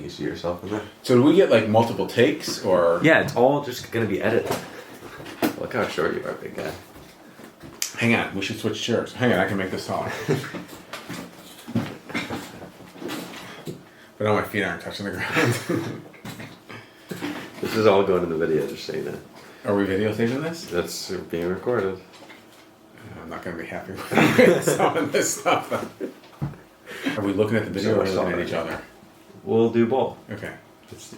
Can you see yourself in there? So do we get like multiple takes or? Yeah, it's all just gonna be edited. Look how short you are, big guy. Hang on, we should switch chairs. Hang on, I can make this taller. But now my feet aren't touching the ground. This is all going in the video, just so you know. Are we videotaping this? That's being recorded. I'm not going to be happy with some of this stuff. Are we looking at the video or looking at each other? We'll do both. Okay.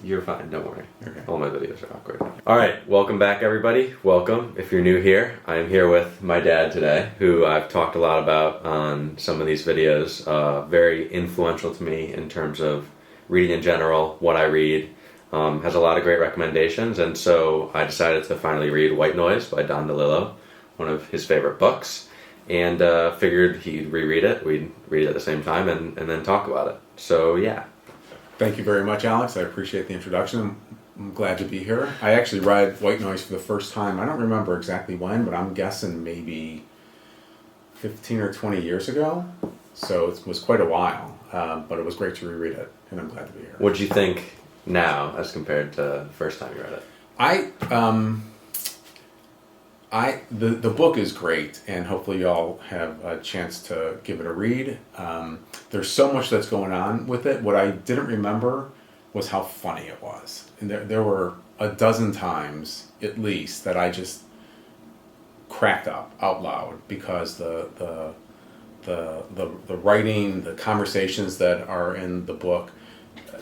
You're fine, don't worry. Okay. All my videos are awkward. Alright, welcome back everybody. Welcome. If you're new here, I am here with my dad today, who I've talked a lot about on some of these videos. Very influential to me in terms of reading in general, what I read. Has a lot of great recommendations, and so I decided to finally read White Noise by DeLillo, one of his favorite books, and figured he'd reread it, we'd read it at the same time, and then talk about it. So yeah. Thank you very much, Alex. I appreciate the introduction. I'm glad to be here. I actually read White Noise for the first time. I don't remember exactly when, but I'm guessing maybe 15 or 20 years ago. So it was quite a while, but it was great to reread it, and I'm glad to be here. What'd you think now as compared to the first time you read it? The book is great, and hopefully y'all have a chance to give it a read. There's so much that's going on with it. What I didn't remember was how funny it was. And there were a dozen times, at least, that I just cracked up out loud because the writing, the conversations that are in the book,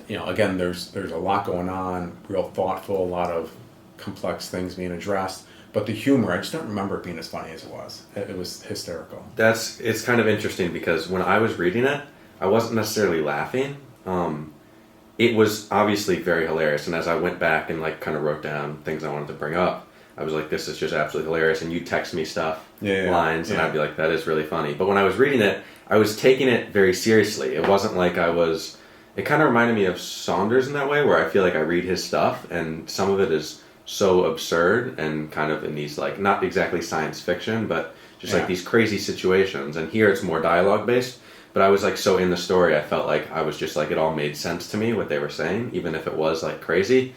you know, again, there's a lot going on, real thoughtful, a lot of complex things being addressed. But the humor, I just don't remember it being as funny as it was. It was hysterical. It's kind of interesting because when I was reading it, I wasn't necessarily laughing. It was obviously very hilarious, and as I went back and like kind of wrote down things I wanted to bring up, I was like, this is just absolutely hilarious, and you text me stuff, lines, and I'd be like, that is really funny. But when I was reading it, I was taking it very seriously. It wasn't like it kind of reminded me of Saunders in that way, where I feel like I read his stuff, and some of it is so absurd and kind of in these like not exactly science fiction but just like these crazy situations, and here it's more dialogue based, but I was like so in the story, I felt like I was just like it all made sense to me what they were saying, even if it was like crazy.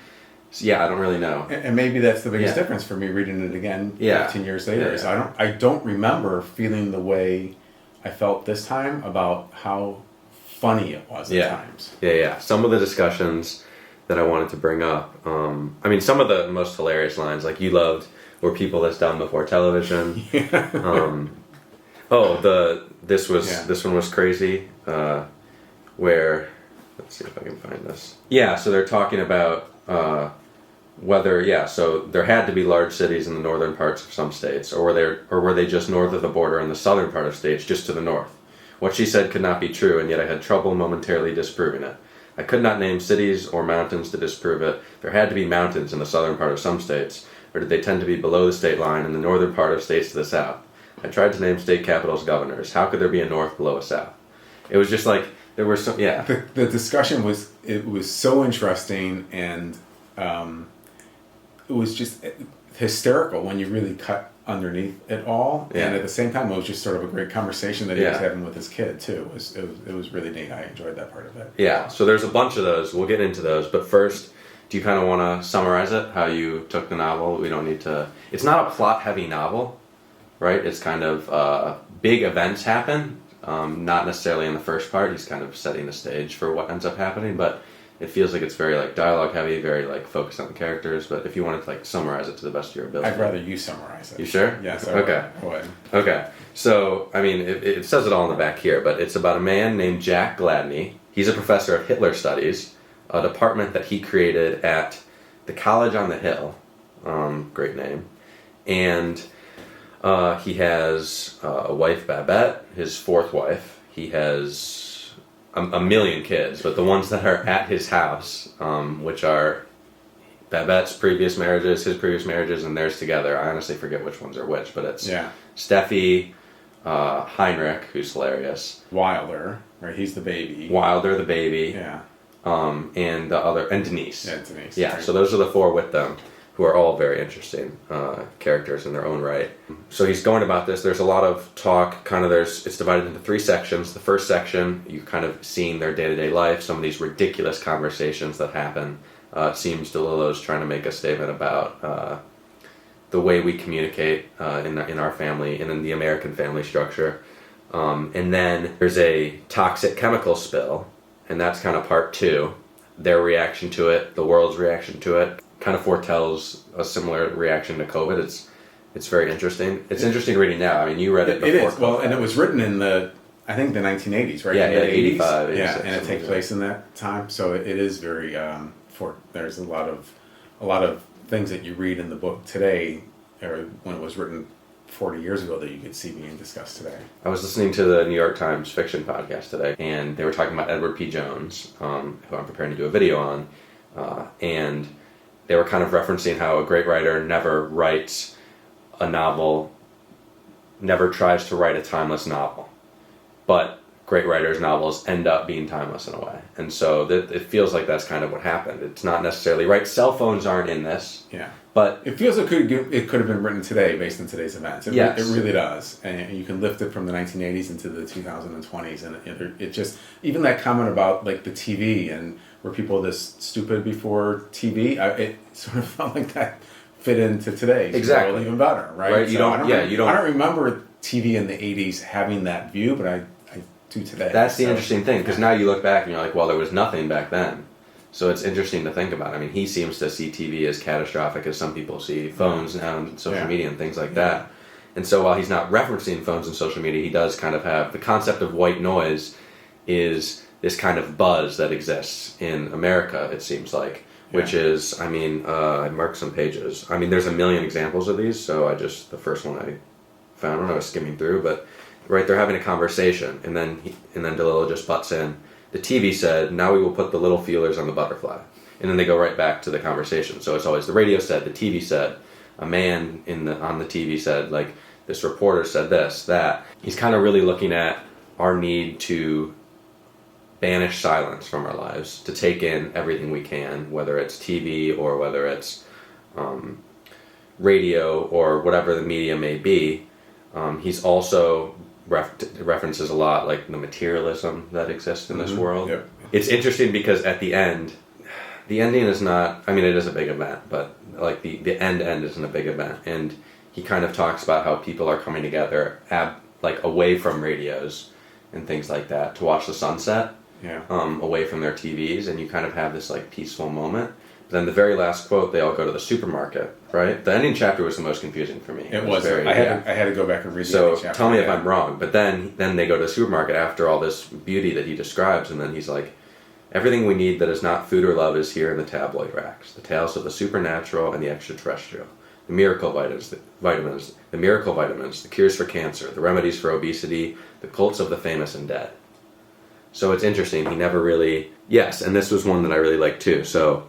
So yeah, I don't really know, and maybe that's the biggest difference for me reading it again 15 years later is I don't remember feeling the way I felt this time about how funny it was at times. Some of the discussions that I wanted to bring up. I mean, some of the most hilarious lines, like you loved, were people that's done before television. This one was crazy. Where, let's see if I can find this. Yeah, so they're talking about so there had to be large cities in the northern parts of some states, or were they just north of the border in the southern part of states, just to the north? What she said could not be true, and yet I had trouble momentarily disproving it. I could not name cities or mountains to disprove it. There had to be mountains in the southern part of some states, or did they tend to be below the state line in the northern part of states to the south? I tried to name state capitals governors. How could there be a north below a south? It was just like, there were some, The discussion was so interesting, and it was just hysterical when you really cut underneath it all, and at the same time it was just sort of a great conversation that he was having with his kid too. It was really neat. I enjoyed that part of it. So there's a bunch of those. We'll get into those, but first, do you kind of want to summarize it, how you took the novel? We don't need to, it's not a plot heavy novel, right? It's kind of big events happen, not necessarily in the first part. He's kind of setting the stage for what ends up happening, but it feels like it's very like dialogue heavy, very like focused on the characters. But if you wanted to like summarize it to the best of your ability, I'd rather you summarize it. You sure? Yes. Okay. Go ahead. Okay. So I mean, it says it all in the back here, but it's about a man named Jack Gladney. He's a professor of Hitler studies, a department that he created at the College on the Hill. Great name. And he has a wife, Babette, his fourth wife. He has a million kids, but the ones that are at his house, which are Babette's previous marriages, his previous marriages, and theirs together. I honestly forget which ones are which, but it's Steffi, Heinrich, who's hilarious. Wilder, right? He's the baby. Wilder, the baby. Yeah. And the other, and Denise. Yeah, Denise. Yeah, right. so those are the four with them. who are all very interesting characters in their own right. So he's going about this. There's a lot of talk. It's divided into 3 sections. The first section, you kind of seeing their day-to-day life, some of these ridiculous conversations that happen. It seems DeLillo's trying to make a statement about the way we communicate in our family and in the American family structure. And then there's a toxic chemical spill, and that's kind of part 2. Their reaction to it, the world's reaction to it, kind of foretells a similar reaction to COVID. It's very interesting. It's interesting reading now. I mean, you read it before. It is. Well, and it was written in the 1980s, right? Yeah, in the 85. 80s. 86, Yeah, and it takes place in that time. So it is very, there's a lot of things that you read in the book today, or when it was written 40 years ago, that you could see being discussed today. I was listening to the New York Times fiction podcast today, and they were talking about Edward P. Jones, who I'm preparing to do a video on, and they were kind of referencing how a great writer never writes a novel, never tries to write a timeless novel, but great writers' novels end up being timeless in a way. And so it feels like that's kind of what happened. It's not necessarily right. Cell phones aren't in this. Yeah. But it feels like it could have been written today based on today's events. It really does. And you can lift it from the 1980s into the 2020s. And it just, even that comment about like the TV and were people this stupid before TV, it sort of felt like that fit into today's exactly world even better, right? So I don't remember TV in the 80s having that view, but I do today. That's the interesting thing, because now you look back and you're like, well, there was nothing back then. So it's interesting to think about. I mean, he seems to see TV as catastrophic as some people see phones now and social media and things like that. And so while he's not referencing phones and social media, he does kind of have the concept of white noise is this kind of buzz that exists in America, it seems like, which is, I mean, I marked some pages. I mean, there's a million examples of these, so the first one I found when I was skimming through, but right, they're having a conversation, and then DeLillo just butts in. The TV said, now we will put the little feelers on the butterfly. And then they go right back to the conversation. So it's always the radio said, the TV said, a man on the TV said, like, this reporter said this, that. He's kind of really looking at our need to banish silence from our lives, to take in everything we can, whether it's TV or whether it's radio or whatever the media may be. He's also references a lot like the materialism that exists in this world. Yep. It's interesting because at the end, the ending is not, I mean, it is a big event, but like the end isn't a big event. And he kind of talks about how people are coming together like away from radios and things like that to watch the sunset, away from their TVs, and you kind of have this like peaceful moment. But then the very last quote, they all go to the supermarket, right? The ending chapter was the most confusing for me. It was. I had to go back and read the ending chapter. So tell me if I'm wrong. But then they go to the supermarket after all this beauty that he describes, and then he's like, everything we need that is not food or love is here in the tabloid racks. The tales of the supernatural and the extraterrestrial. The miracle vitamins, the cures for cancer, the remedies for obesity, the cults of the famous and dead. So it's interesting. He never really... Yes, and this was one that I really liked too. So...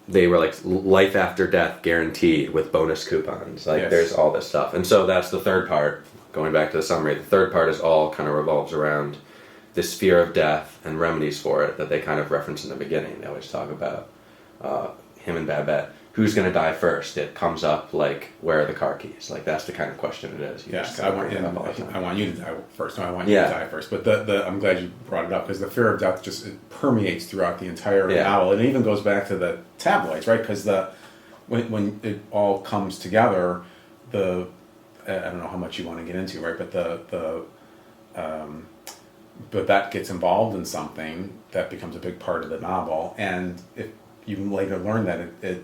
they were like life after death guaranteed with bonus coupons. Like there's all this stuff. And so that's the third part. Going back to the summary, the third part is all kind of revolves around this fear of death and remedies for it that they kind of reference in the beginning. They always talk about him and Babette. Who's going to die first? It comes up like, where are the car keys? Like that's the kind of question it is. I want you to die first. No, I want you to die first. But I'm glad you brought it up because the fear of death just permeates throughout the entire novel. And it even goes back to the tabloids, right? Because when it all comes together, I don't know how much you want to get into, right? But that gets involved in something that becomes a big part of the novel, and if you later learn that it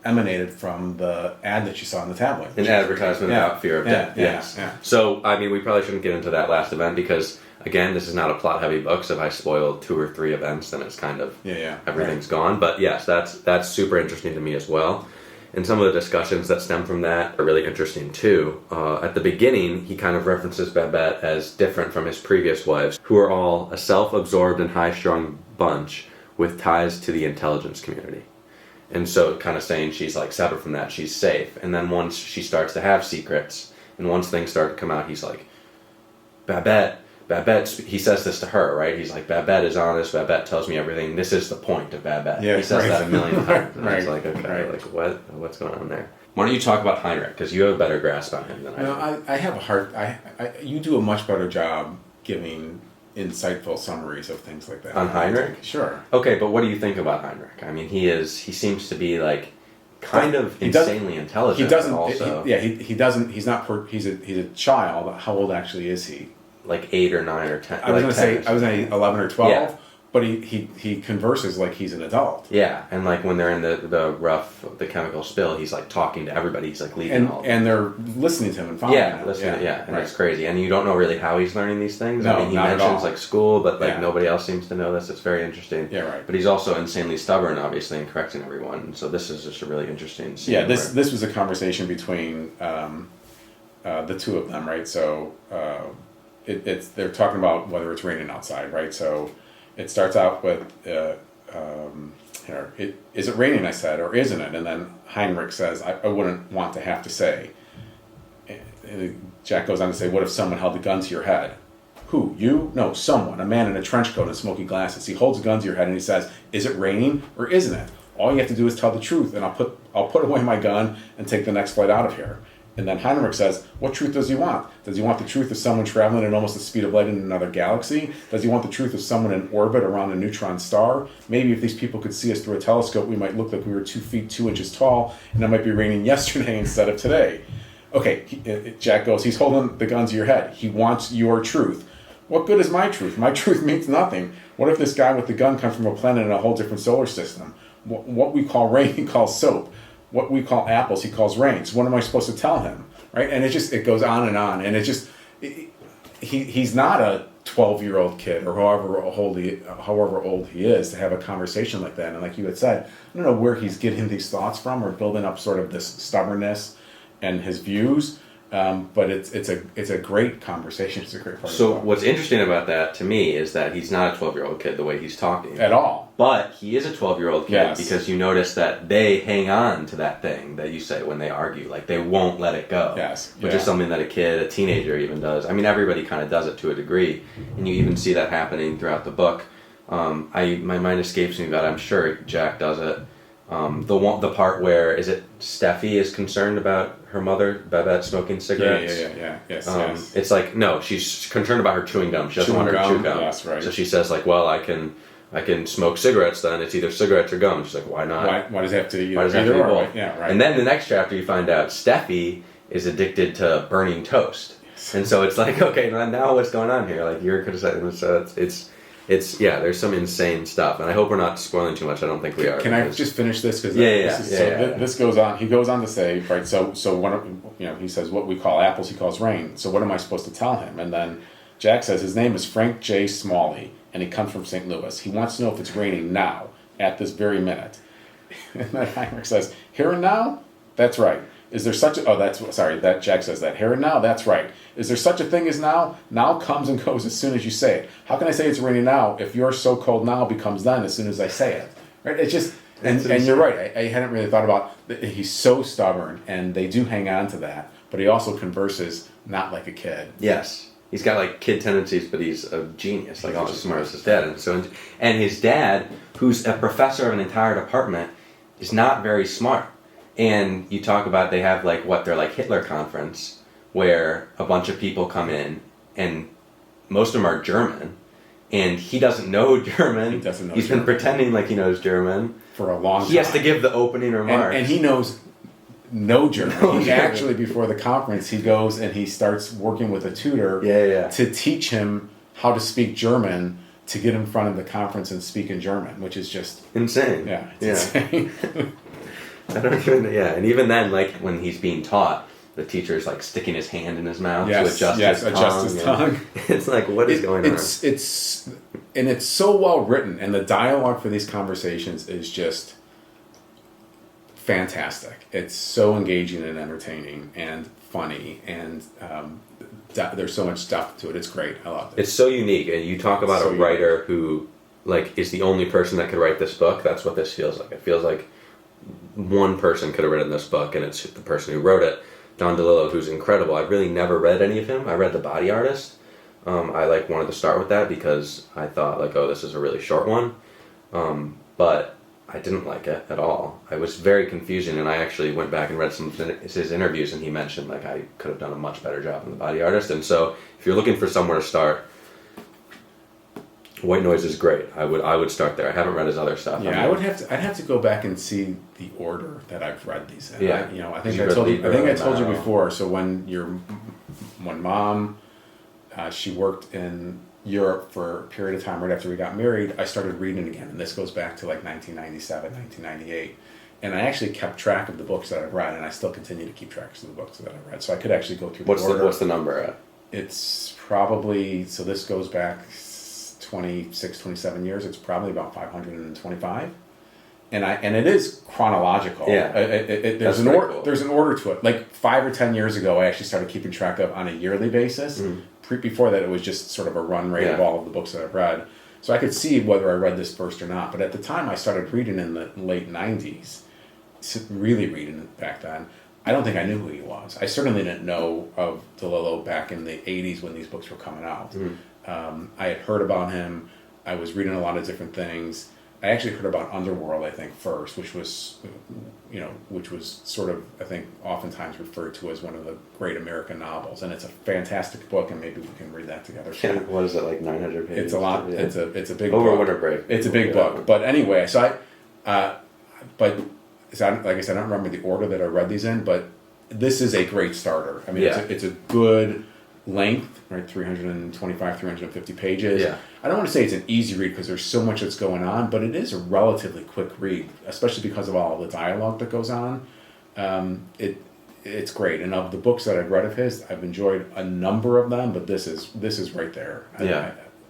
emanated from the ad that you saw in the tabloid. An advertisement about fear of death. Yes. Yeah. So, I mean, we probably shouldn't get into that last event because, again, this is not a plot-heavy book, so if I spoil 2 or 3 events, then it's kind of everything's gone. But yes, that's super interesting to me as well. And some of the discussions that stem from that are really interesting too. At the beginning, he kind of references Babette as different from his previous wives, who are all a self-absorbed and high-strung bunch with ties to the intelligence community. And so kind of saying she's like separate from that, she's safe. And then once she starts to have secrets, and once things start to come out, he's like, Babette Babette, he says this to her, right? He's like, Babette is honest. Babette tells me everything. This is the point of Babette. Yeah, he says that a million times. And Right. it's like, okay, like what's going on there? Why don't you talk about Heinrich? Because you have a better grasp on him than I do. I have a hard. You do a much better job giving insightful summaries of things like that. On Heinrich? Sure. Okay, but what do you think about Heinrich? I mean, he seems to be like kind of insanely intelligent. He doesn't. Also, He doesn't. He's not. He's a child. How old actually is he? like 8 or 9 or 10. I was like going to 10 say I was going to say 11 or 12. Yeah. But he converses like he's an adult. Yeah, and like when they're in the chemical spill, he's like talking to everybody. He's like leading all. And they're listening to him and following him. Listening. Yeah, and right. it's crazy. And you don't know really how he's learning these things. No, I mean, he not at mentions all. like school, but like nobody else seems to know this. It's very interesting. Yeah, right. But he's also insanely stubborn, obviously, and correcting everyone. So this is just a really interesting scene. Yeah, this was a conversation between the two of them, right? So they're talking about whether it's raining outside, right? So it starts out with, is it raining, I said, or isn't it? And then Heinrich says, I wouldn't want to have to say. And Jack goes on to say, what if someone held a gun to your head? Who? You? No, someone. A man in a trench coat and smoky glasses. He holds a gun to your head and he says, is it raining or isn't it? All you have to do is tell the truth, and I'll put away my gun and take the next flight out of here. And then Heinrich says, what truth does he want? Does he want the truth of someone traveling at almost the speed of light in another galaxy? Does he want the truth of someone in orbit around a neutron star? Maybe if these people could see us through a telescope, we might look like we were 2 feet 2 inches tall, and it might be raining yesterday instead of today. Okay, Jack goes, he's holding the gun to your head. He wants your truth. What good is my truth? My truth means nothing. What if this guy with the gun comes from a planet in a whole different solar system? What we call rain, he calls soap. What we call apples, he calls rains. What am I supposed to tell him? Right? And it goes on. And it just, he's not a 12-year-old kid or however old he is to have a conversation like that. And like you had said, I don't know where he's getting these thoughts from or building up sort of this stubbornness and his views. But it's a great conversation. It's a great part. So what's interesting about that to me is that he's not a 12-year-old kid the way he's talking at all. But he is a 12-year-old kid Yes. because you notice that they hang on to that thing that you say when they argue, like they won't let it go. Yes, which is something that a teenager even does. I mean, everybody kind of does it to a degree, and you even see that happening throughout the book. My mind escapes me, but I'm sure Jack does it. The part where is it Steffi is concerned about her mother Babette smoking cigarettes. Yeah. Yes. It's like no, she's concerned about her chewing gum. She doesn't want her to chew gum. Yes, right. So she says like, well, I can smoke cigarettes then. It's either cigarettes or gum. She's like, why not? Why does it have to? Why does it have to be both? Right? Yeah, right. And then the next chapter you find out Steffi is addicted to burning toast. And so it's like, okay, now what's going on here? Like you're criticizing. So it's there's some insane stuff, and I hope we're not spoiling too much. I don't think we are. Can I just finish this? Because this goes on. He goes on to say, right. So he says what we call apples, he calls rain. So what am I supposed to tell him? And then Jack says his name is Frank J. Smalley, and he comes from St. Louis. He wants to know if it's raining now, at this very minute. And then Heinrich says, here and now? That's right. Is there such a... Oh, that Jack says that. Here and now? That's right. Is there such a thing as now? Now comes and goes as soon as you say it. How can I say it's raining now if your so-called now becomes then as soon as I say it? Right? It's just... And you're right. I hadn't really thought about... He's so stubborn, and they do hang on to that, but he also converses not like a kid. Yes. He's got like kid tendencies, but he's a genius, like almost as smart as his dad. And his dad, who's a professor of an entire department, is not very smart. And you talk about they have they're like Hitler conference, where a bunch of people come in, and most of them are German, and he doesn't know German. He's been pretending like he knows German for a long time. He has to give the opening remarks, and he knows no German. Actually, before the conference, he goes and he starts working with a tutor to teach him how to speak German to get in front of the conference and speak in German, which is just insane. Insane. And even then, like when he's being taught, the teacher's like sticking his hand in his mouth to adjust his tongue. It's like, what is going on? It's so well written, and the dialogue for these conversations is just fantastic. It's so engaging and entertaining and funny, and there's so much depth to it. It's great. I love it. It's so unique, and you talk about a writer who is the only person that could write this book. That's what this feels like. It feels like one person could have written this book, and it's the person who wrote it, Don DeLillo, who's incredible. I've really never read any of him. I read The Body Artist, I like wanted to start with that because I thought like, oh, this is a really short one, but I didn't like it at all. It was very confusing, and I actually went back and read some of his interviews, and he mentioned like I could have done a much better job in The Body Artist. And so, if you're looking for somewhere to start, White Noise is great. I would start there. I haven't read his other stuff. Yeah, I'd have to go back and see the order that I've read these in. Yeah. I think I told you before. So when Mom, she worked in Europe for a period of time right after we got married, I started reading again, and this goes back to like 1997, 1998. And I actually kept track of the books that I've read, and I still continue to keep track of the books that I've read. So I could actually go through the order. What's the number at? It's probably, so this goes back 26, 27 years. It's probably about 525. And it is chronological. Yeah. There's an order. Cool. There's an order to it. Like 5 or 10 years ago, I actually started keeping track of on a yearly basis. Mm-hmm. Before that, it was just sort of a run rate of all of the books that I've read. So I could see whether I read this first or not. But at the time I started reading in the late 90s, really reading back then, I don't think I knew who he was. I certainly didn't know of DeLillo back in the 80s when these books were coming out. Mm-hmm. I had heard about him. I was reading a lot of different things. I actually heard about Underworld, I think, first, which was sort of, I think, oftentimes referred to as one of the great American novels, and it's a fantastic book, and maybe we can read that together. Yeah, what is it, like 900 pages? It's a lot. Yeah. It's a big over book. winter break. It's a big book, but anyway, so like I said, I don't remember the order that I read these in, but this is a great starter. I mean, it's a good length, right? 325, 350 pages. Yeah. I don't want to say it's an easy read because there's so much that's going on, but it is a relatively quick read, especially because of all the dialogue that goes on. It's great. And of the books that I've read of his, I've enjoyed a number of them, but this is right there.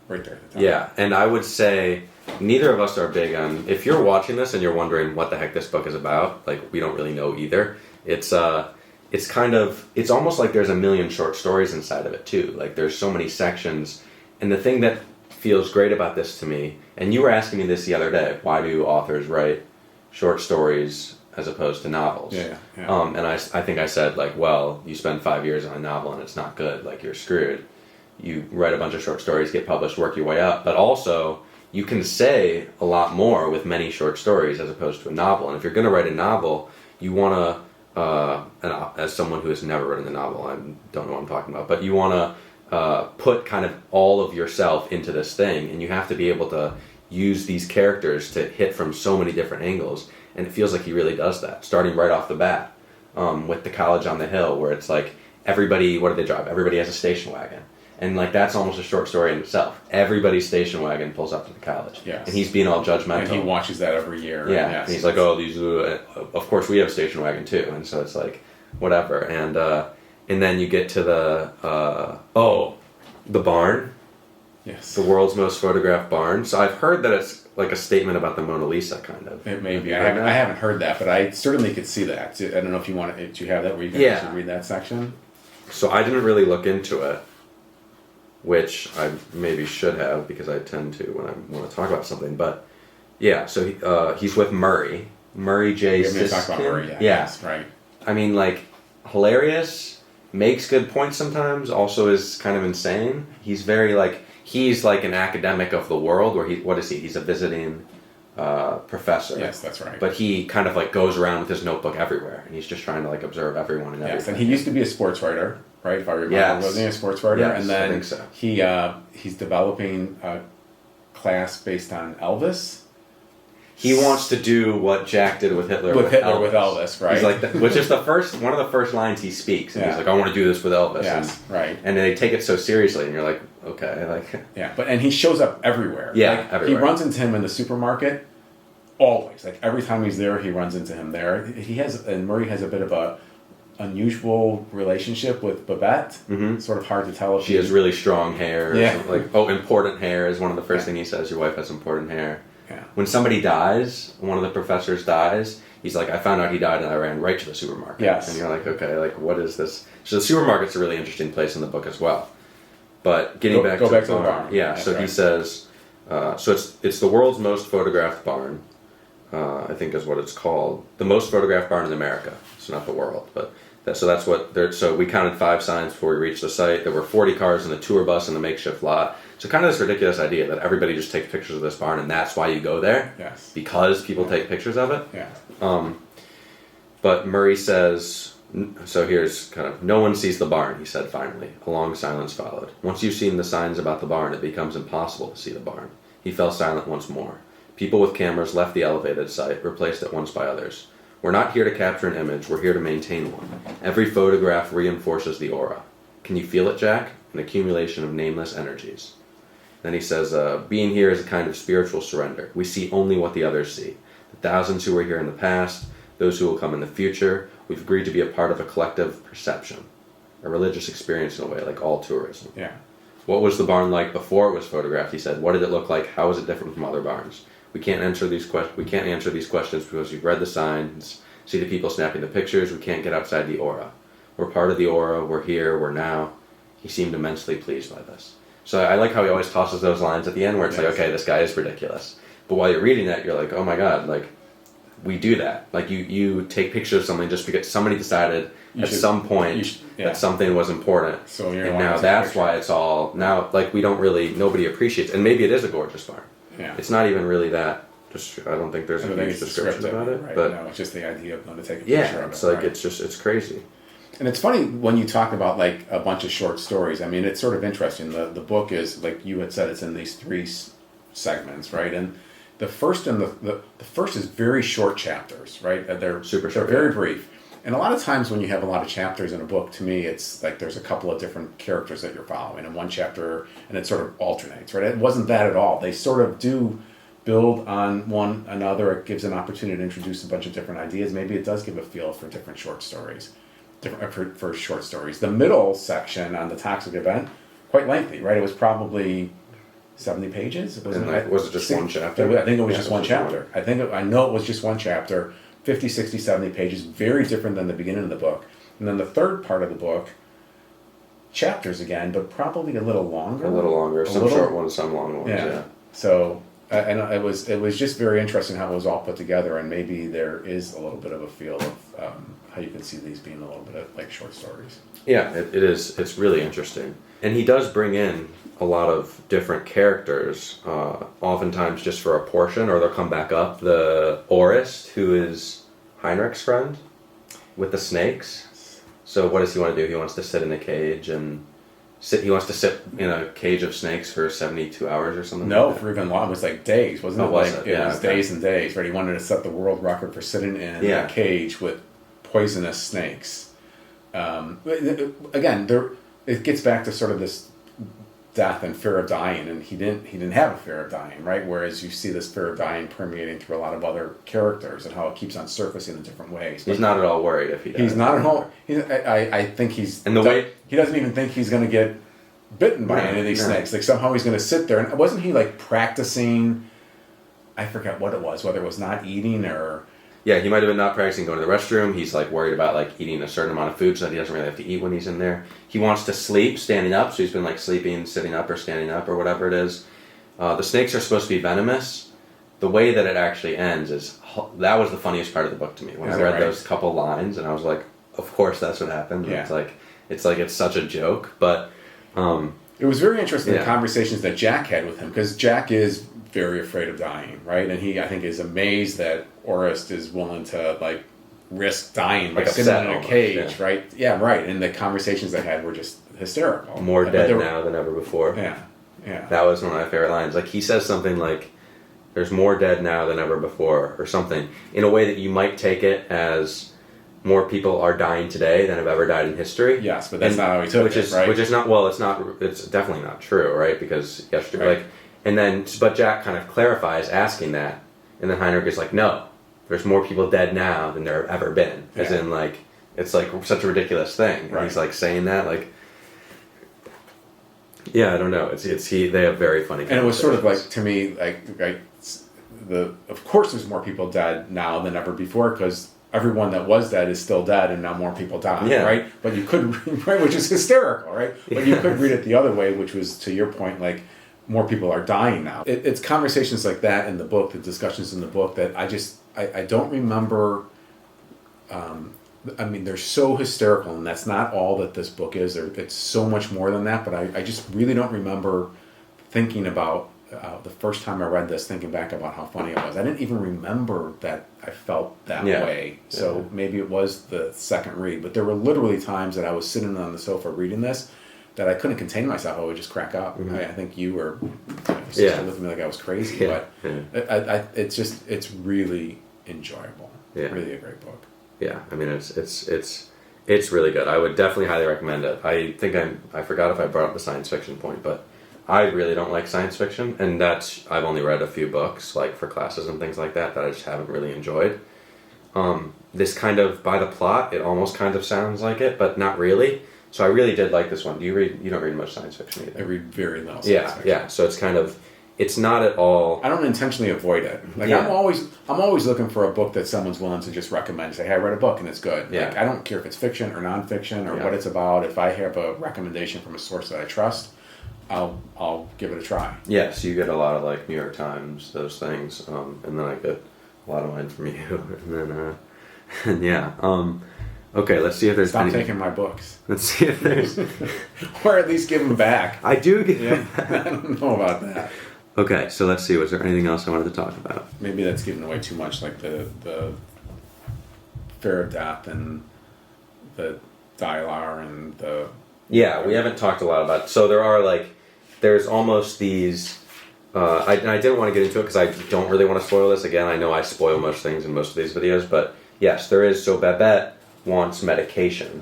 Right there at the top. Yeah, and I would say neither of us are big on, if you're watching this and you're wondering what the heck this book is about, like we don't really know either. It's almost like there's a million short stories inside of it too. Like there's so many sections. And the thing that feels great about this to me, and you were asking me this the other day, why do authors write short stories as opposed to novels? Yeah. And I think I said like, well, you spend 5 years on a novel and it's not good, like you're screwed. You write a bunch of short stories, get published, work your way up, but also you can say a lot more with many short stories as opposed to a novel. And if you're going to write a novel, you want to, and as someone who has never written a novel, I don't know what I'm talking about, but you want to put kind of all of yourself into this thing, and you have to be able to use these characters to hit from so many different angles, and it feels like he really does that, starting right off the bat with The College on the Hill, where it's like everybody, what do they drive? Everybody has a station wagon. And like that's almost a short story in itself. Everybody's station wagon pulls up to the college, yes. And he's being all judgmental. And he watches that every year. Yeah, yes. And he's like, "Oh, these. Of course, we have station wagon too." And so it's like, whatever. And then you get to the barn. Yes. The world's most photographed barn. So I've heard that it's like a statement about the Mona Lisa, kind of. It may be. I haven't heard that, but I certainly could see that. I don't know if you want to. Do you have that where you can actually read that section? So I didn't really look into it, which I maybe should have because I tend to when I want to talk about something. But yeah, so he's with Murray J. We're going to talk about Murray. Yeah. Yes, right. I mean, like hilarious, makes good points sometimes. Also is kind of insane. He's very like an academic of the world. Where what is he? He's a visiting professor. Yes, that's right. But he kind of like goes around with his notebook everywhere, and he's just trying to like observe everyone and everything. Yes, and he used to be a sports writer. Right, if I remember, wasn't he a sports writer? Yes, and then I think so. He's developing a class based on Elvis. He wants to do what Jack did with Hitler. With Elvis, right? He's like, which is one of the first lines he speaks, and he's like, "I want to do this with Elvis." Yes, right. And they take it so seriously, and you're like, "Okay, like." Yeah, and he shows up everywhere. Yeah, everywhere. He runs into him in the supermarket. Always, like every time he's there, he runs into him there. And Murray has a bit of a unusual relationship with Babette. Mm-hmm. Sort of hard to tell if she has really strong hair. Yeah. Important hair is one of the first things he says. Your wife has important hair. Yeah. When somebody dies, one of the professors dies, he's like, I found out he died and I ran right to the supermarket. Yes. And you're like, okay, like what is this? So the supermarket's a really interesting place in the book as well. But getting back to the barn. Yeah, so right. He says, so it's the world's most photographed barn, I think is what it's called. The most photographed barn in America. It's not the world, but So that's what they're. So we counted 5 signs before we reached the site. There were 40 cars in the tour bus in the makeshift lot. So kind of this ridiculous idea that everybody just takes pictures of this barn, and that's why you go there. Yes. Because people take pictures of it. Yeah. But Murray says, so here's kind of, no one sees the barn, he said finally. A long silence followed. Once you've seen the signs about the barn, it becomes impossible to see the barn. He fell silent once more. People with cameras left the elevated site, replaced at once by others. We're not here to capture an image, we're here to maintain one. Every photograph reinforces the aura. Can you feel it, Jack? An accumulation of nameless energies. Then he says, being here is a kind of spiritual surrender. We see only what the others see. The thousands who were here in the past, those who will come in the future, we've agreed to be a part of a collective perception. A religious experience in a way, like all tourism. Yeah. What was the barn like before it was photographed? He said, what did it look like? How was it different from other barns? We can't answer these questions because we've read the signs, see the people snapping the pictures, we can't get outside the aura. We're part of the aura, we're here, we're now. He seemed immensely pleased by this. So I like how he always tosses those lines at the end where it's like, okay, this guy is ridiculous. But while you're reading that, you're like, oh my god, like, we do that. Like, you take pictures of something just because somebody decided some point that something was important. So you're and now that's why it's all, now, like, we don't really, nobody appreciates, and maybe it is a gorgeous barn. Yeah. It's not even really that, I don't think there's a huge description about it. Right? But no, it's just the idea of going to take a picture of it. It's like, it's crazy. And it's funny when you talk about like a bunch of short stories. I mean, it's sort of interesting. The book is, like you had said, it's in these 3 segments, right? And the first the first is very short chapters, right? They're super short. They're very brief. And a lot of times when you have a lot of chapters in a book, to me, it's like there's a couple of different characters that you're following in one chapter, and it sort of alternates, right? It wasn't that at all. They sort of do build on one another. It gives an opportunity to introduce a bunch of different ideas. Maybe it does give a feel for different short stories. For short stories. The middle section on the toxic event, quite lengthy, right? It was probably 70 pages. Was it just one chapter? I think it was just one chapter. I know it was just one chapter, 50, 60, 70 pages, very different than the beginning of the book. And then the third part of the book, chapters again, but probably a little longer. Some short ones, some long ones, yeah. So, and it was just very interesting how it was all put together, and maybe there is a little bit of a feel of how you can see these being a little bit of like short stories. Yeah, it is. It's really interesting. And he does bring in a lot of different characters, oftentimes just for a portion, or they'll come back up. The aurist, who is Heinrich's friend, with the snakes. So what does he want to do? He wants to sit in a cage and he wants to sit in a cage of snakes for 72 hours or something. No, like that. for even long. It was like days, wasn't it? It was days and days, right? He wanted to set the world record for sitting in a cage with poisonous snakes. Again, it gets back to sort of this death and fear of dying, and he didn't have a fear of dying, right? Whereas you see this fear of dying permeating through a lot of other characters and how it keeps on surfacing in different ways. He's not at all worried if he dies. He's not at all. I think he's. And the way he doesn't even think he's going to get bitten by any of these snakes. Like somehow he's going to sit there, and wasn't he like practicing? I forget what it was, whether it was not eating or. Yeah, he might have been not practicing going to the restroom. He's like worried about like eating a certain amount of food so that he doesn't really have to eat when he's in there. He wants to sleep standing up, so he's been like sleeping, sitting up or standing up or whatever it is. The snakes are supposed to be venomous. The way that it actually ends that was the funniest part of the book to me. When I read those couple lines and I was like, of course that's what happened. Yeah. It's such a joke, but it was very interesting the conversations that Jack had with him, because Jack is very afraid of dying, right? And he, I think, is amazed that Orist is willing to like risk dying by sitting in a cage, right? Yeah, right. And the conversations they had were just hysterical. More dead now than ever before. Yeah. That was one of my favorite lines. Like he says something like, "There's more dead now than ever before," or something, in a way that you might take it as more people are dying today than have ever died in history. Yes, but that's not how he took it, right? Which is not, well, it's definitely not true, right? Because yesterday, but Jack kind of clarifies asking that, and then Heinrich is like, no, there's more people dead now than there have ever been. As in, like, it's like such a ridiculous thing. And he's like saying that, like, yeah, I don't know. They have very funny. And it was sort of like, to me, of course there's more people dead now than ever before, because everyone that was dead is still dead, and now more people die, right? But you could, which is hysterical, right? But you could read it the other way, which was, to your point, like, more people are dying now. It's conversations like that in the book, the discussions in the book, that I don't remember I mean, they're so hysterical, and that's not all that this book is. It's so much more than that, but I just really don't remember thinking about the first time I read this, thinking back about how funny it was. I didn't even remember that I felt that way. So maybe it was the second read, but there were literally times that I was sitting on the sofa reading this that I couldn't contain myself. I would just crack up. Mm-hmm. I think you were looking at me like I was crazy, but it's really enjoyable. Yeah. Really a great book. Yeah, I mean it's really good. I would definitely highly recommend it. I think I forgot if I brought up the science fiction point, but I really don't like science fiction, and I've only read a few books like for classes and things like that I just haven't really enjoyed. This kind of, by the plot, it almost kind of sounds like it, but not really. So I really did like this one. Do you read? You don't read much science fiction either. I read very little science fiction. Yeah. So it's not at all. I don't intentionally avoid it. Like I'm always looking for a book that someone's willing to just recommend. Say, hey, I read a book and it's good. Yeah. Like, I don't care if it's fiction or nonfiction or what it's about. If I have a recommendation from a source that I trust, I'll give it a try. Yeah. So you get a lot of like New York Times, those things, and then I get a lot of mine from you, and then okay, let's see if there's. Stop taking my books. Let's see if there's, or at least give them back. I do give them back. I don't know about that. Okay, so let's see. Was there anything else I wanted to talk about? Maybe that's giving away too much, like the fear of death and the dialar and the. Yeah, we haven't talked a lot about. So there's almost these. I didn't want to get into it because I don't really want to spoil this. Again, I know I spoil most things in most of these videos, but yes, there is. So Babette wants medication,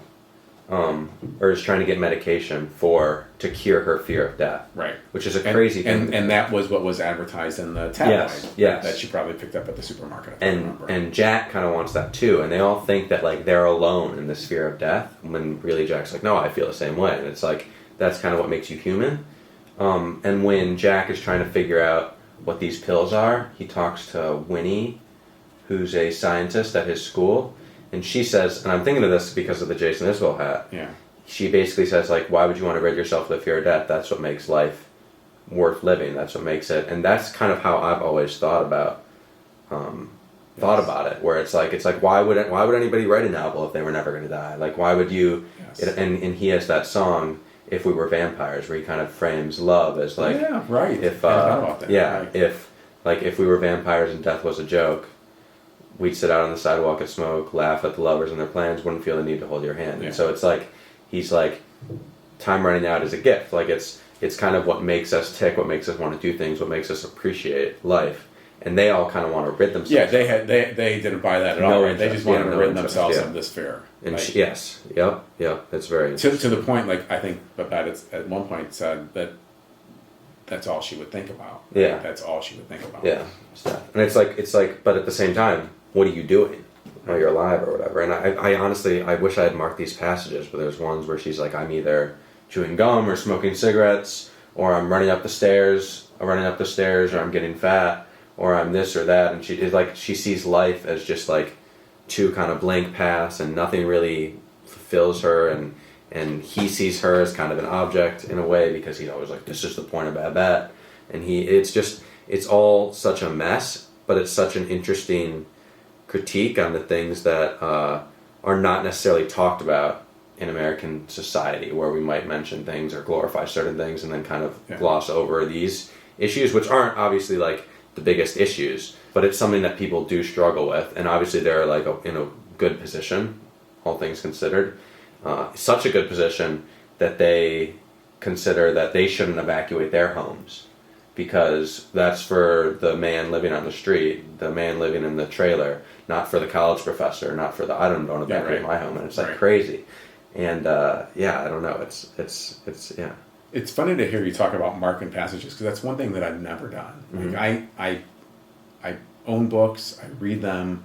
or is trying to get medication to cure her fear of death. Right. Which is a crazy thing. And that was what was advertised in the tabloid. Yes. That she probably picked up at the supermarket. And Jack kind of wants that too, and they all think that like they're alone in this fear of death, when really Jack's like, no, I feel the same way, and it's like that's kind of what makes you human. And when Jack is trying to figure out what these pills are, he talks to Winnie, who's a scientist at his school. And she says, and I'm thinking of this because of the Jason Isbell hat. Yeah. She basically says, like, why would you want to rid yourself of the fear of death? That's what makes life worth living. That's what makes it. And that's kind of how I've always thought about it. Where it's like, why would anybody write a novel if they were never going to die? Like, why would you? Yes. And he has that song, "If We Were Vampires," where he kind of frames love as like, if if we were vampires and death was a joke, we'd sit out on the sidewalk and smoke, laugh at the lovers and their plans, wouldn't feel the need to hold your hand. Yeah. And so it's like, he's like, time running out is a gift. Like it's kind of what makes us tick, what makes us want to do things, what makes us appreciate life. And they all kind of want to rid themselves. Yeah, they didn't buy that at all. Right? They just wanted to rid themselves of this fear. And yes, yep, it's very to the point. Like I think Babette at one point said that that's all she would think about. Yeah, like, that's all she would think about. Yeah, and it's like, but at the same time, what are you doing? Or you're alive or whatever. And I honestly, I wish I had marked these passages, but there's ones where she's like, I'm either chewing gum or smoking cigarettes, or I'm running up the stairs, or I'm getting fat, or I'm this or that. And she sees life as just like two kind of blank paths, and nothing really fulfills her, and he sees her as kind of an object in a way, because he's always like, this is the point of Babette. And it's all such a mess, but it's such an interesting critique on the things that are not necessarily talked about in American society, where we might mention things or glorify certain things and then kind of gloss over these issues, which aren't obviously like the biggest issues, but it's something that people do struggle with. And obviously they're like in a good position, all things considered, such a good position that they consider that they shouldn't evacuate their homes, because that's for the man living on the street, the man living in the trailer, not for the college professor, not for I don't evacuate my home. And it's like crazy. And I don't know. It's It's funny to hear you talk about marking passages, because that's one thing that I've never done. Mm-hmm. Like I own books, I read them.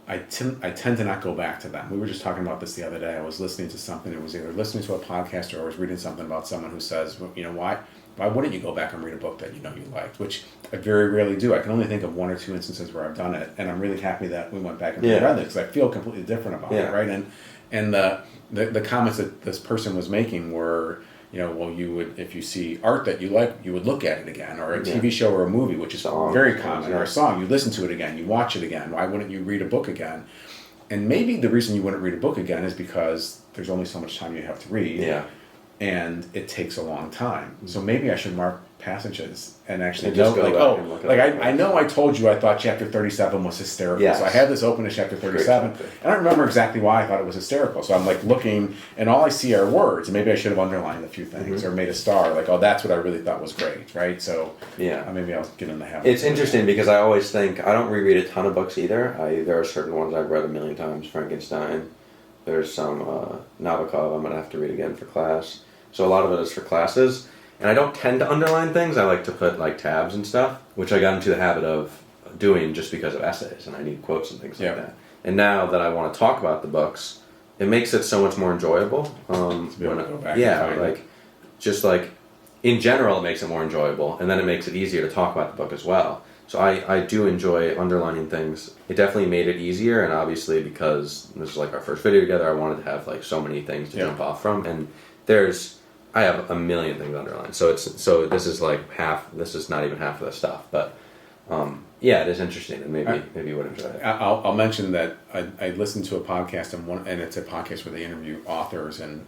I tend to not go back to them. We were just talking about this the other day. I was listening to something. It was either listening to a podcast or I was reading something about someone who says, well, you know, why wouldn't you go back and read a book that you know you liked? Which I very rarely do. I can only think of one or two instances where I've done it, and I'm really happy that we went back and read it, because I feel completely different about it, right? And the comments that this person was making were, you know, well, you would, if you see art that you like, you would look at it again, or a TV show or a movie, which is very common, or a song, you listen to it again, you watch it again. Why wouldn't you read a book again? And maybe the reason you wouldn't read a book again is because there's only so much time you have to read. Yeah. And it takes a long time. So maybe I should mark passages and actually And just know, go like, back and look at it. I know I told you I thought chapter 37 was hysterical. Yes. So I had this open as chapter 37. Great. And I don't remember exactly why I thought it was hysterical. So I'm like looking, and all I see are words. And maybe I should have underlined a few things or made a star. Like, oh, that's what I really thought was great, right? So maybe I'll get in the habit. It's interesting because I always think, I don't reread a ton of books either. There are certain ones I've read a million times. Frankenstein. There's some Nabokov I'm going to have to read again for class. So a lot of it is for classes. And I don't tend to underline things. I like to put like tabs and stuff, which I got into the habit of doing just because of essays, and I need quotes and things like that. And now that I want to talk about the books, it makes it so much more enjoyable. To be able to go back just like in general, it makes it more enjoyable, and then it makes it easier to talk about the book as well. So I do enjoy underlining things. It definitely made it easier, and obviously because this is like our first video together, I wanted to have like so many things to jump off from, and I have a million things underlined. So this is like half. This is not even half of the stuff, but it is interesting, and maybe you would enjoy it. I'll mention that I listened to a podcast and it's a podcast where they interview authors, and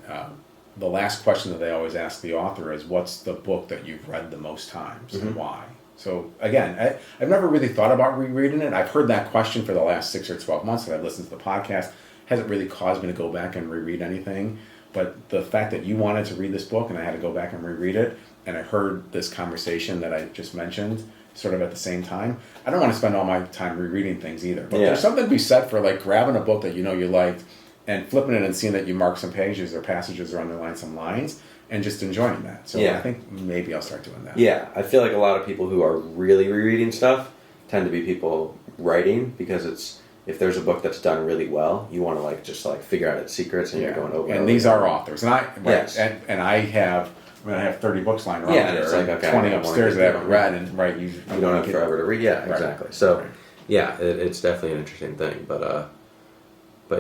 the last question that they always ask the author is, "What's the book that you've read the most times and why?" So again, I've never really thought about rereading it. I've heard that question for the last 6 or 12 months that I've listened to the podcast. Hasn't really caused me to go back and reread anything. But the fact that you wanted to read this book and I had to go back and reread it, and I heard this conversation that I just mentioned sort of at the same time, I don't want to spend all my time rereading things either. But there's something to be said for like grabbing a book that you know you liked and flipping it and seeing that you mark some pages or passages or underline some lines and just enjoying that. So I think maybe I'll start doing that. Yeah, I feel like a lot of people who are really rereading stuff tend to be people writing, because if there's a book that's done really well, you want to just figure out its secrets, and you're going over. And these are authors, and I have 30 books lying around there. It's like, okay, 20 upstairs that I haven't read, and you don't have forever to read. Yeah, exactly. So it's definitely an interesting thing, but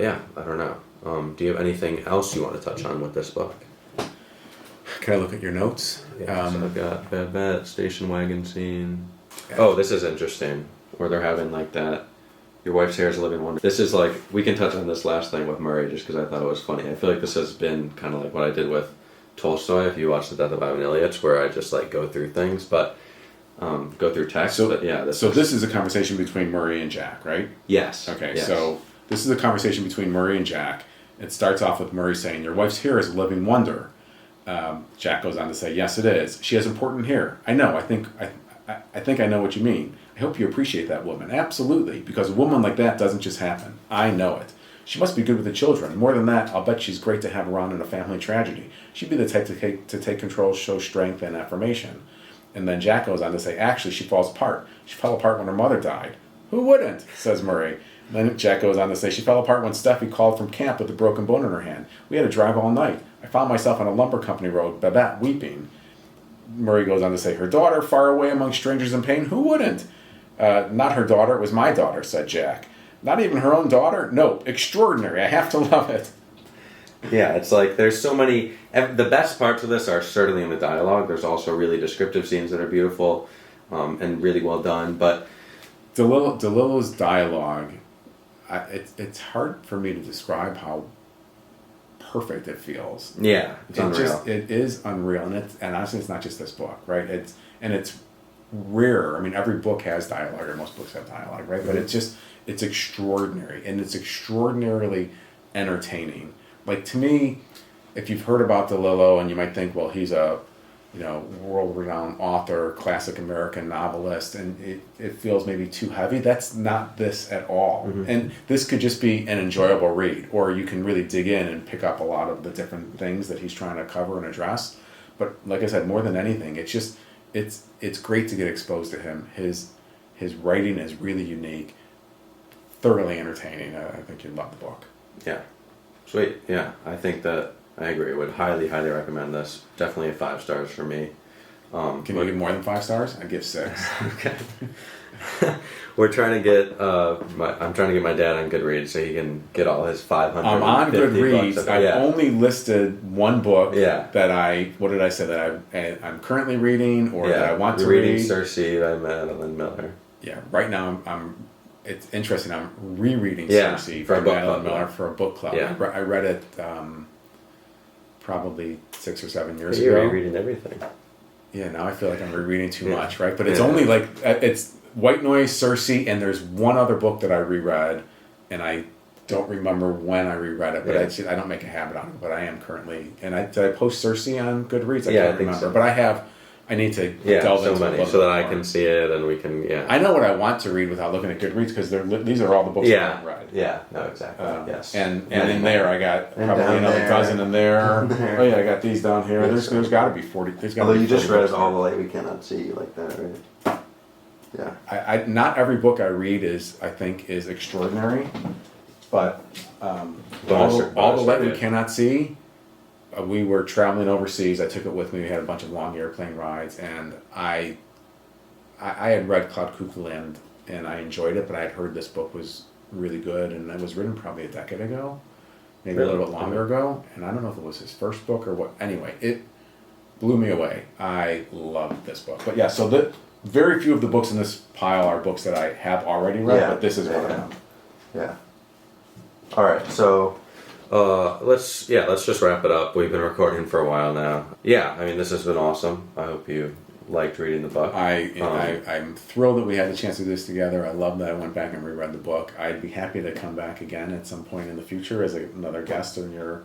yeah, I don't know. Do you have anything else you want to touch on with this book? Can I look at your notes? Yeah, so I've got Babette, station wagon scene. Oh, this is interesting, where they're having that. Your wife's hair is a living wonder. This is we can touch on this last thing with Murray just because I thought it was funny. I feel like this has been kind of like what I did with Tolstoy, if you watch The Death of Ivan Ilyich, where I just go through things, but go through text. So, but yeah, this is a conversation between Murray and Jack, right? Yes. Okay, yes. So this is a conversation between Murray and Jack. It starts off with Murray saying, "Your wife's hair is a living wonder." Jack goes on to say, "Yes, it is. She has important hair. I know. I think I know what you mean. I hope you appreciate that woman." "Absolutely, because a woman like that doesn't just happen. I know it. She must be good with the children. More than that, I'll bet she's great to have around in a family tragedy. She'd be the type to take control, show strength and affirmation." And then Jack goes on to say, "Actually, she falls apart. She fell apart when her mother died." "Who wouldn't?" says Murray. And then Jack goes on to say, "She fell apart when Steffi called from camp with a broken bone in her hand. We had to drive all night. I found myself on a lumber company road, Babette, weeping." Murray goes on to say, "Her daughter, far away among strangers in pain? Who wouldn't?" "Not her daughter, it was my daughter," said Jack. "Not even her own daughter? Nope. Extraordinary. I have to love it." Yeah, it's there's so many. The best parts of this are certainly in the dialogue. There's also really descriptive scenes that are beautiful and really well done. But DeLillo's dialogue, it's hard for me to describe how perfect it feels. Yeah, it's unreal. It is unreal, and honestly, it's not just this book, right? It's rare. I mean, every book has dialogue, or most books have dialogue, right? But it's extraordinary, and it's extraordinarily entertaining. To me, if you've heard about DeLillo, and you might think, well, he's a world-renowned author, classic American novelist, and it feels maybe too heavy. That's not this at all. Mm-hmm. And this could just be an enjoyable read, or you can really dig in and pick up a lot of the different things that he's trying to cover and address. But like I said, more than anything, it's great to get exposed to him. His writing is really unique, thoroughly entertaining. I think you'd love the book. Yeah. Sweet. Yeah, I think that I agree. I would highly, highly recommend this. Definitely 5 stars for me. Can you give more than 5 stars? I'd give 6. Okay. We're trying to get. I'm trying to get my dad on Goodreads so he can get all his 500. I'm on Goodreads. I've only listed one book that what did I say that I'm currently reading or that I want to read. Reading Circe by Madeline Miller. Yeah. Right now I'm it's interesting. I'm rereading Yeah, Circe for a by book Madeline club, Miller yeah. for a book club. Yeah. I read it probably 6 or 7 years You're ago. rereading everything. Yeah, now I feel like I'm rereading too Yeah. much, right? But it's Yeah. only like it's White Noise, Circe, and there's one other book that I reread, and I don't remember when I reread it, but Yeah. I don't make a habit out of it. But I am currently, and did I post Circe on Goodreads? I Yeah, I can't think remember, so. but I need to Yeah, delve so into a many, little so that bit I more. can see it and we can, yeah. I know what I want to read without looking at Goodreads because these are all the books I Yeah, haven't read. yeah, no, exactly, yes. And in there I got And probably down another there. dozen in there. Down there. Oh yeah, I got these down here. There's got to be 40. There's got to Although be you just 40 read books All there. the Light We Cannot See like that, right? Yeah. I not every book I read is extraordinary, but all the Light We Cannot See. We were traveling overseas. I took it with me. We had a bunch of long airplane rides, and I had read Cloud Cuckoo Land, and I enjoyed it, but I had heard this book was really good, and it was written probably a decade ago, maybe a little bit longer ago, and I don't know if it was his first book or what. Anyway, it blew me away. I loved this book. But yeah, so very few of the books in this pile are books that I have already read, but this is one of them. Yeah. All right, so Let's just wrap it up. We've been recording for a while now. Yeah, I mean, this has been awesome. I hope you liked reading the book. I'm thrilled that we had the chance to do this together. I love that I went back and reread the book. I'd be happy to come back again at some point in the future as another guest in your.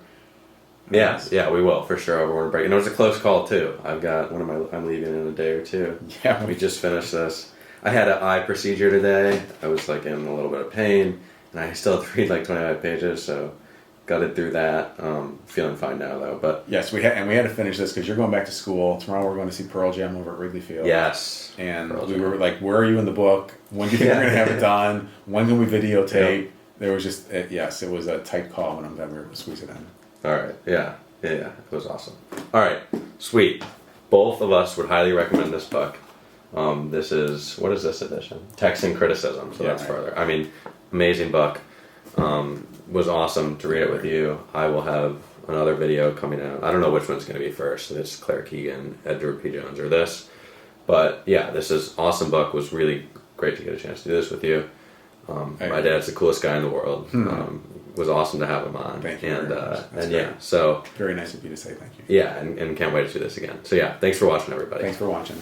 Yeah, we will for sure over winter break. And it was a close call too. I'm leaving in a day or two. Yeah, we just finished this. I had an eye procedure today. I was like in a little bit of pain, and I still have to read like 25 pages. So got it through that. Feeling fine now though. But yes, we had to finish this because you're going back to school tomorrow. We're going to see Pearl Jam over at Wrigley Field. Yes, and Pearl we Jam. were like, "Where are you in the book? When do you think we're going to have it done? When can we videotape?" Yep. There was just yes, it was a tight call, and I'm glad we were able to squeeze it in. All right. Yeah. It was awesome. All right. Sweet. Both of us would highly recommend this book. This is, what is this edition? Text and Criticism. So that's further. I mean, amazing book. Was awesome to read it with you. I will have another video coming out. I don't know which one's going to be first. It's Claire Keegan, Edward P. Jones, or this. But yeah, this is awesome book. Was really great to get a chance to do this with you. My dad's the coolest guy in the world. Was awesome to have him on. Thank you. And yeah, so very nice of you to say thank you. yeah, and can't wait to do this again. So yeah, thanks for watching, everybody. Thanks for watching.